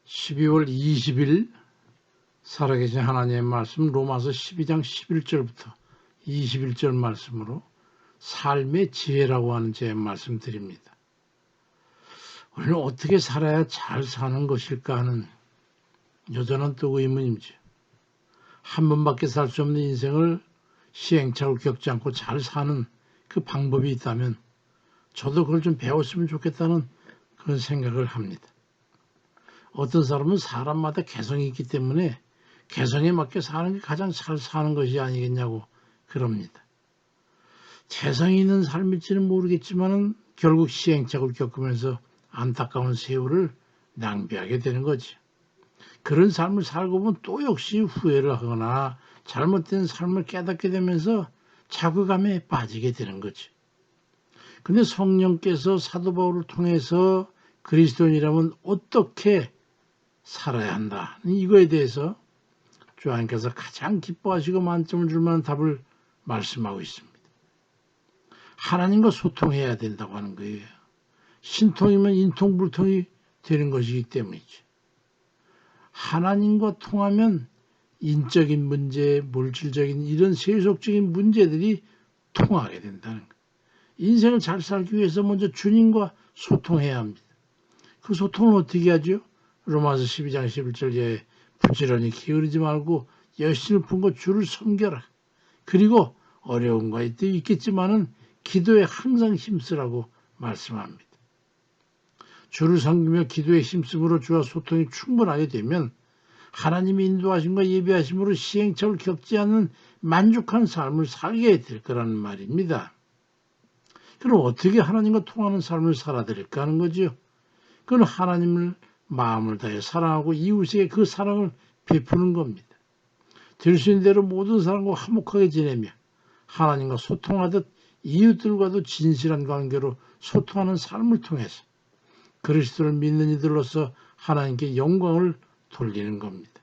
12월 20일 살아계신 하나님의 말씀 로마서 12장 11절부터 21절 말씀으로 삶의 지혜라고 하는 제 말씀 드립니다. 우리는 어떻게 살아야 잘 사는 것일까 하는 여전한 또 의문이죠. 한 번밖에 살 수 없는 인생을 시행착오를 겪지 않고 잘 사는 그 방법이 있다면 저도 그걸 좀 배웠으면 좋겠다는 그런 생각을 합니다. 어떤 사람은 사람마다 개성이 있기 때문에 개성에 맞게 사는 게 가장 잘 사는 것이 아니겠냐고 그럽니다. 개성이 있는 삶일지는 모르겠지만 결국 시행착오를 겪으면서 안타까운 세월을 낭비하게 되는 거죠. 그런 삶을 살고 보면 또 역시 후회를 하거나 잘못된 삶을 깨닫게 되면서 자괴감에 빠지게 되는 거죠. 근데 성령께서 사도 바울을 통해서 그리스도인이라면 어떻게 살아야 한다. 이거에 대해서 주 하나님께서 가장 기뻐하시고 만점을 줄 만한 답을 말씀하고 있습니다. 하나님과 소통해야 된다고 하는 거예요. 신통이면 인통불통이 되는 것이기 때문이죠. 하나님과 통하면 인적인 문제, 물질적인 이런 세속적인 문제들이 통하게 된다는 거예요. 인생을 잘 살기 위해서 먼저 주님과 소통해야 합니다. 그 소통은 어떻게 하죠? 로마서 12장 11절에 부지런히 게으르지 말고 열심을 품고 주를 섬겨라. 그리고 어려운 거 있겠지만은 기도에 항상 힘쓰라고 말씀합니다. 주를 섬기며 기도에 힘쓰므로 주와 소통이 충분하게 되면 하나님의 인도하심과 예비하심으로 시행착오를 겪지 않는 만족한 삶을 살게 될 거라는 말입니다. 그럼 어떻게 하나님과 통하는 삶을 살아야 될까 하는 거죠. 그건 하나님을 마음을 다해 사랑하고 이웃에게 그 사랑을 베푸는 겁니다. 될 수 있는 대로 모든 사람과 화목하게 지내며 하나님과 소통하듯 이웃들과도 진실한 관계로 소통하는 삶을 통해서 그리스도를 믿는 이들로서 하나님께 영광을 돌리는 겁니다.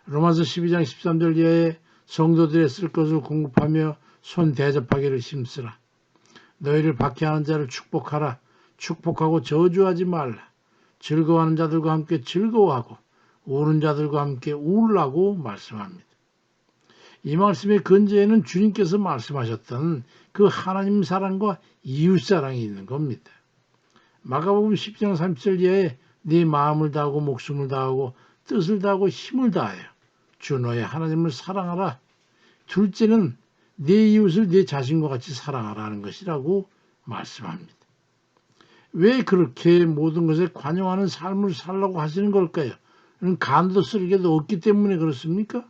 로마서 12장 13절 이하에 성도들의 쓸 것을 공급하며 손 대접하기를 힘쓰라. 너희를 박해하는 자를 축복하라. 축복하고 저주하지 말라. 즐거워하는 자들과 함께 즐거워하고 우는 자들과 함께 울라고 말씀합니다. 이 말씀의 근저에는 주님께서 말씀하셨던 그 하나님 사랑과 이웃 사랑이 있는 겁니다. 마가복음 10장 30절 이하에 네 마음을 다하고 목숨을 다하고 뜻을 다하고 힘을 다하여 주 너의 하나님을 사랑하라. 둘째는 네 이웃을 네 자신과 같이 사랑하라는 것이라고 말씀합니다. 왜 그렇게 모든 것에 관용하는 삶을 살라고 하시는 걸까요? 간도 쓸개도 없기 때문에 그렇습니까?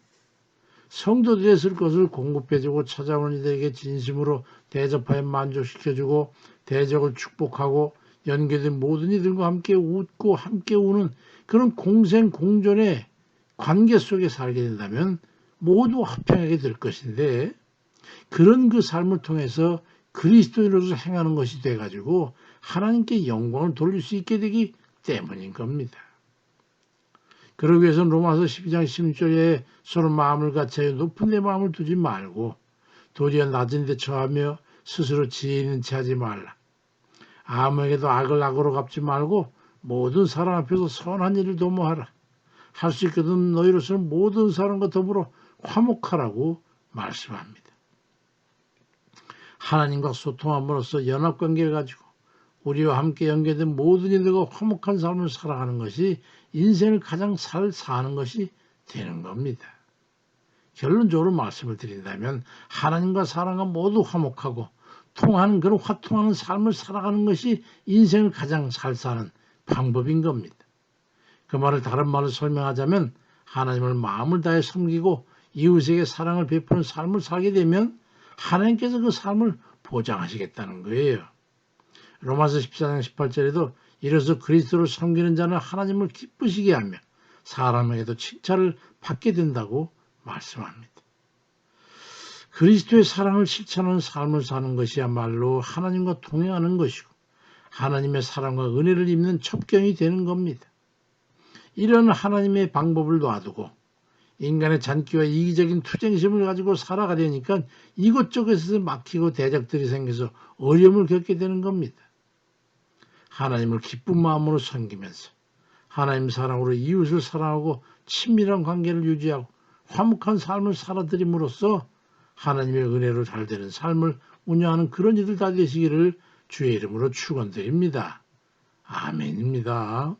성도들의 쓸 것을 공급해주고 찾아오는 이들에게 진심으로 대접하여 만족시켜주고 대적을 축복하고 연계된 모든 이들과 함께 웃고 함께 우는 그런 공생공존의 관계 속에 살게 된다면 모두 화평하게 될 것인데 그런 그 삶을 통해서 그리스도인으로서 행하는 것이 돼가지고 하나님께 영광을 돌릴 수 있게 되기 때문인 겁니다. 그러기 위해서는 로마서 12장 16절에 서로 마음을 같이 높은 데 마음을 두지 말고 도리어 낮은 데 처하며 스스로 지혜 있는 체 하지 말라. 아무에게도 악을 악으로 갚지 말고 모든 사람 앞에서 선한 일을 도모하라. 할 수 있거든 너희로서는 모든 사람과 더불어 화목하라고 말씀합니다. 하나님과 소통함으로써 연합관계를 가지고 우리와 함께 연계된 모든 이들과 화목한 삶을 살아가는 것이 인생을 가장 잘 사는 것이 되는 겁니다. 결론적으로 말씀을 드린다면 하나님과 사람과 모두 화목하고 통하는 그런 화통하는 삶을 살아가는 것이 인생을 가장 잘 사는 방법인 겁니다. 그 말을 다른 말로 설명하자면 하나님을 마음을 다해 섬기고 이웃에게 사랑을 베푸는 삶을 살게 되면 하나님께서 그 삶을 보장하시겠다는 거예요. 로마서 14장 18절에도 이로써 그리스도를 섬기는 자는 하나님을 기쁘시게 하며 사람에게도 칭찬을 받게 된다고 말씀합니다. 그리스도의 사랑을 실천하는 삶을 사는 것이야말로 하나님과 동행하는 것이고 하나님의 사랑과 은혜를 입는 첩경이 되는 겁니다. 이런 하나님의 방법을 놔두고 인간의 잔기와 이기적인 투쟁심을 가지고 살아가려니까 이것저것에서 막히고 대적들이 생겨서 어려움을 겪게 되는 겁니다. 하나님을 기쁜 마음으로 섬기면서 하나님 사랑으로 이웃을 사랑하고 친밀한 관계를 유지하고 화목한 삶을 살아드림으로써 하나님의 은혜로 잘 되는 삶을 운영하는 그런 이들 다 되시기를 주의 이름으로 축원드립니다. 아멘입니다.